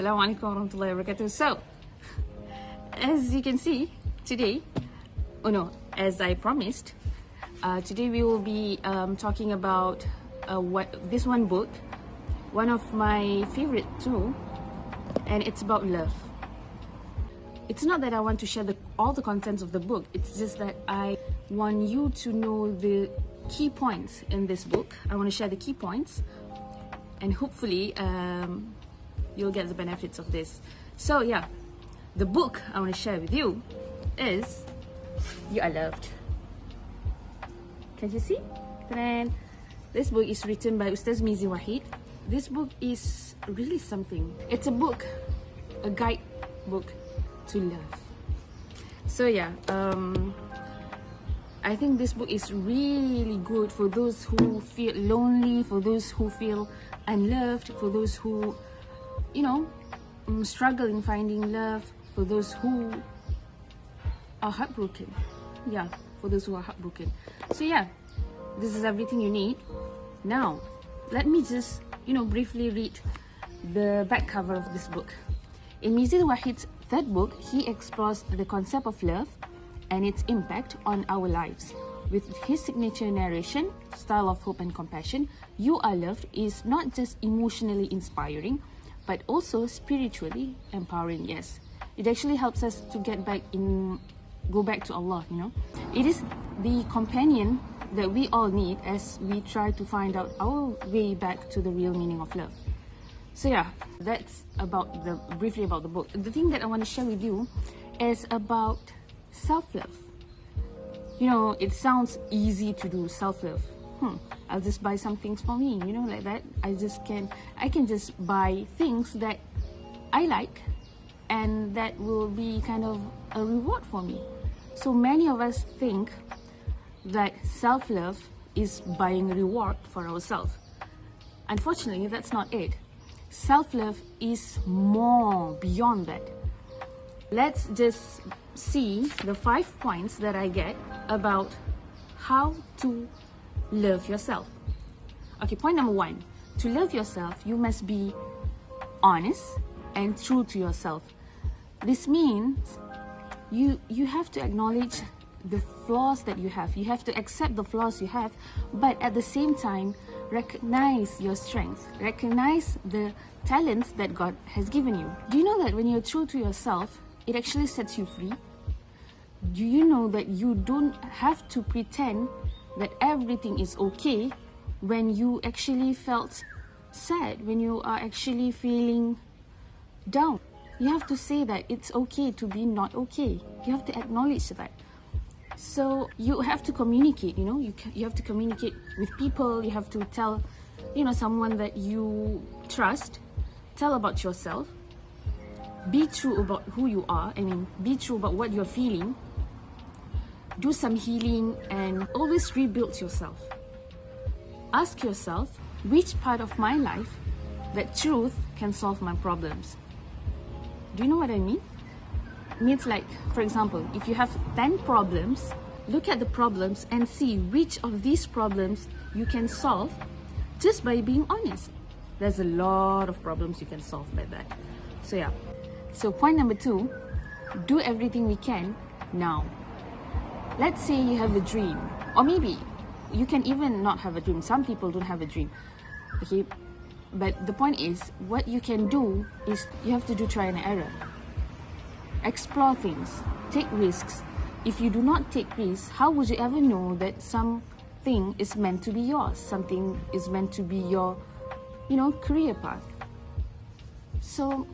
Assalamualaikum warahmatullahi wabarakatuh. So, as you can see today, as I promised, today we will be talking about this one book, one of my favorite too, and it's about love. It's not that I want to share all the contents of the book, it's just that I want you to know the key points in this book. I want to share the key points, and hopefully you'll get the benefits of this. So yeah, the book I want to share with you is You Are Loved. Can you see? Then this book is written by Ust Mizi Wahid. This book is really something. It's a book, a guide book to love. So yeah, I think this book is really good for those who feel lonely, for those who feel unloved, for those who struggle in finding love, for those who are heartbroken. Yeah, for those who are heartbroken. So yeah, this is everything you need. Now, let me just briefly read the back cover of this book. In Mizi Wahid's third book, he explores the concept of love and its impact on our lives. With his signature narration, style of hope and compassion, You Are Loved is not just emotionally inspiring, but also spiritually empowering. Yes, it actually helps us to go back to Allah. It is the companion that we all need as we try to find out our way back to the real meaning of love. So yeah, that's briefly about the book. The thing that I want to share with you is about self-love. It sounds easy to do self-love. I'll just buy some things for me, like that. I can just buy things that I like, and that will be kind of a reward for me. So many of us think that self-love is buying a reward for ourselves. Unfortunately, that's not it. Self-love is more beyond that. Let's just see the 5 points that I get about how to love yourself. Okay, point number 1. To love yourself, you must be honest and true to yourself. This means you have to acknowledge the flaws that you have. You have to accept the flaws you have, but at the same time, recognize your strengths. Recognize the talents that God has given you. Do you know that when you're true to yourself, it actually sets you free? Do you know that you don't have to pretend that everything is okay when you actually felt sad, when you are actually feeling down? You have to say that it's okay to be not okay. You have to acknowledge that. So you have to communicate, you have to communicate with people. You have to tell, someone that you trust, tell about yourself. Be true about who you are. Be true about what you're feeling. Do some healing and always rebuild yourself. Ask yourself, which part of my life, that truth can solve my problems? Do you know what I mean? It means, like, for example, if you have 10 problems, look at the problems and see which of these problems you can solve just by being honest. There's a lot of problems you can solve by that. So yeah. So point number 2, do everything we can now. Let's say you have a dream, or maybe you can even not have a dream. Some people don't have a dream, okay? But the point is, what you can do is you have to do try and error. Explore things, take risks. If you do not take risks, how would you ever know that something is meant to be yours? Something is meant to be your, career path. So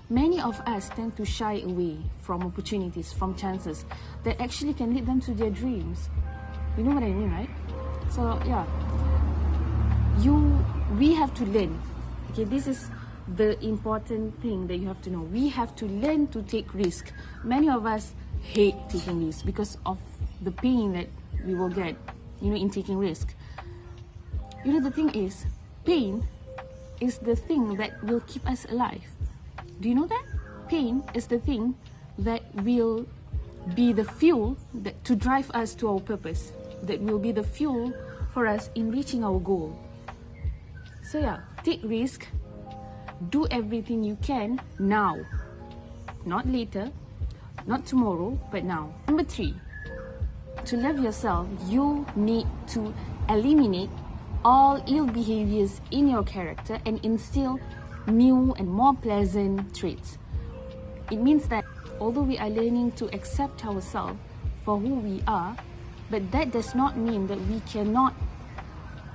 many of us tend to shy away from opportunities, from chances that actually can lead them to their dreams. You know what I mean, right? So yeah, we have to learn. Okay, this is the important thing that you have to know. We have to learn to take risk. Many of us hate taking risks because of the pain that we will get, in taking risk. The thing is, pain is the thing that will keep us alive. Do you know that? Pain is the thing that will be the fuel to drive us to our purpose, that will be the fuel for us in reaching our goal. So yeah, take risk, do everything you can now, not later, not tomorrow, but now. Number 3, to love yourself, you need to eliminate all ill behaviors in your character and instill new and more pleasant traits. It means that although we are learning to accept ourselves for who we are, but that does not mean that we cannot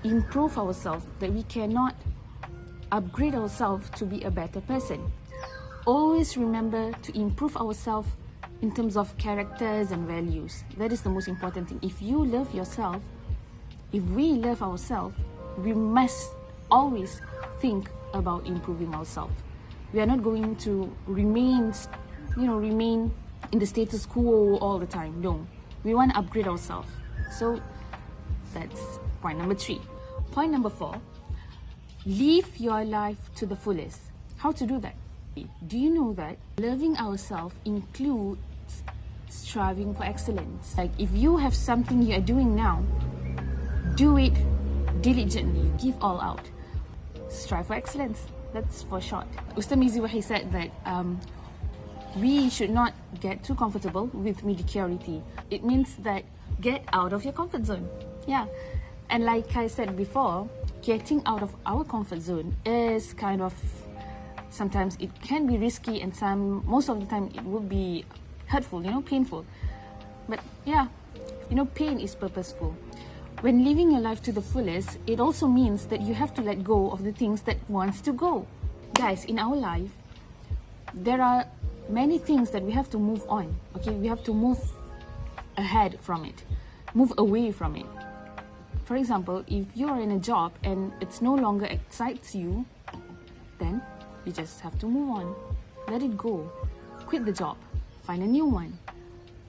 improve ourselves, that we cannot upgrade ourselves to be a better person. Always remember to improve ourselves in terms of characters and values. That is the most important thing. If you love yourself, if we love ourselves, we must always think about improving ourselves. We are not going to remain in the status quo all the time. No, we want to upgrade ourselves. So that's point number 3. Point number 4, live your life to the fullest. How to do that? Do you know that loving ourselves includes striving for excellence? Like if you have something you are doing now, do it diligently, give all out. Strive for excellence, that's for short. Ust Mizi Wahid said that we should not get too comfortable with mediocrity. It means that get out of your comfort zone. Yeah. And like I said before, getting out of our comfort zone is kind of, sometimes it can be risky, and most of the time it will be hurtful, painful. But yeah, pain is purposeful. When living your life to the fullest, it also means that you have to let go of the things that wants to go. Guys, in our life, there are many things that we have to move on. Okay, we have to move ahead from it, move away from it. For example, if you're in a job and it's no longer excites you, then you just have to move on. Let it go. Quit the job. Find a new one.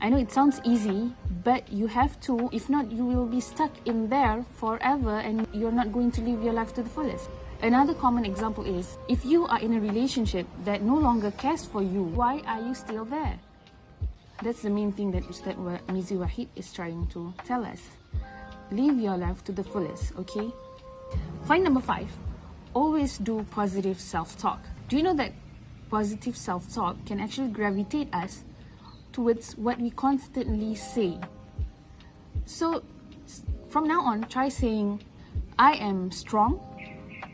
I know it sounds easy, but you have to. If not, you will be stuck in there forever and you're not going to live your life to the fullest. Another common example is, if you are in a relationship that no longer cares for you, why are you still there? That's the main thing that Ust Mizi Wahid is trying to tell us. Live your life to the fullest, okay? Point number 5, always do positive self-talk. Do you know that positive self-talk can actually gravitate us towards what we constantly say? So from now on, try saying, I am strong,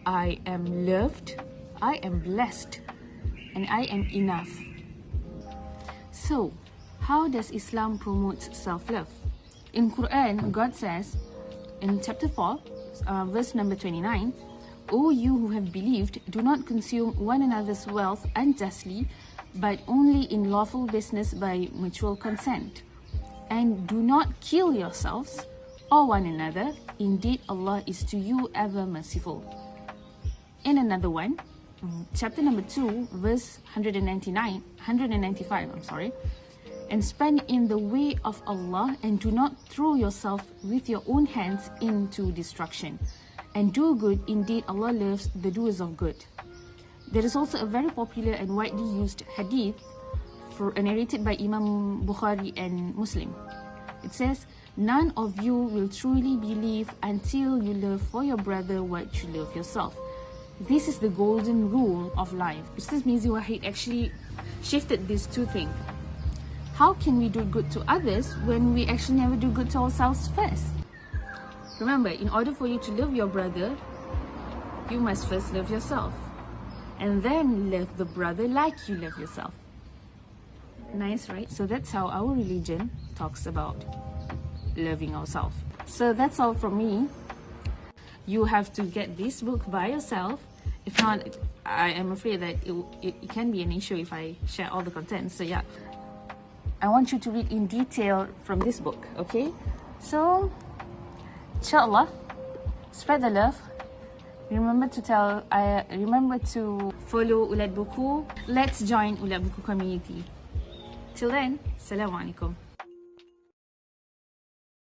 I am loved, I am blessed, and I am enough. So, how does Islam promote self-love? In Quran, God says in chapter 4, verse number 29, O you who have believed, do not consume one another's wealth unjustly, but only in lawful business by mutual consent. And do not kill yourselves or one another. Indeed, Allah is to you ever merciful. In another one, chapter number 2, verse 195, and spend in the way of Allah, and do not throw yourself with your own hands into destruction. And do good, indeed Allah loves the doers of good. There is also a very popular and widely used hadith narrated by Imam Bukhari and Muslim. It says, none of you will truly believe until you love for your brother what you love yourself. This is the golden rule of life. Ust Mizi Wahid actually shifted these two things. How can we do good to others when we actually never do good to ourselves first? Remember, in order for you to love your brother, you must first love yourself. And then love the brother like you love yourself. Nice, right? So that's how our religion talks about loving ourselves. So that's all from me. You have to get this book by yourself. If not, I am afraid that it can be an issue if I share all the content. So yeah, I want you to read in detail from this book, okay? So, inshallah, spread the love. Remember to follow Ulet Bookku. Let's join Ulet Bookku community. Till then, Assalamu alaikum.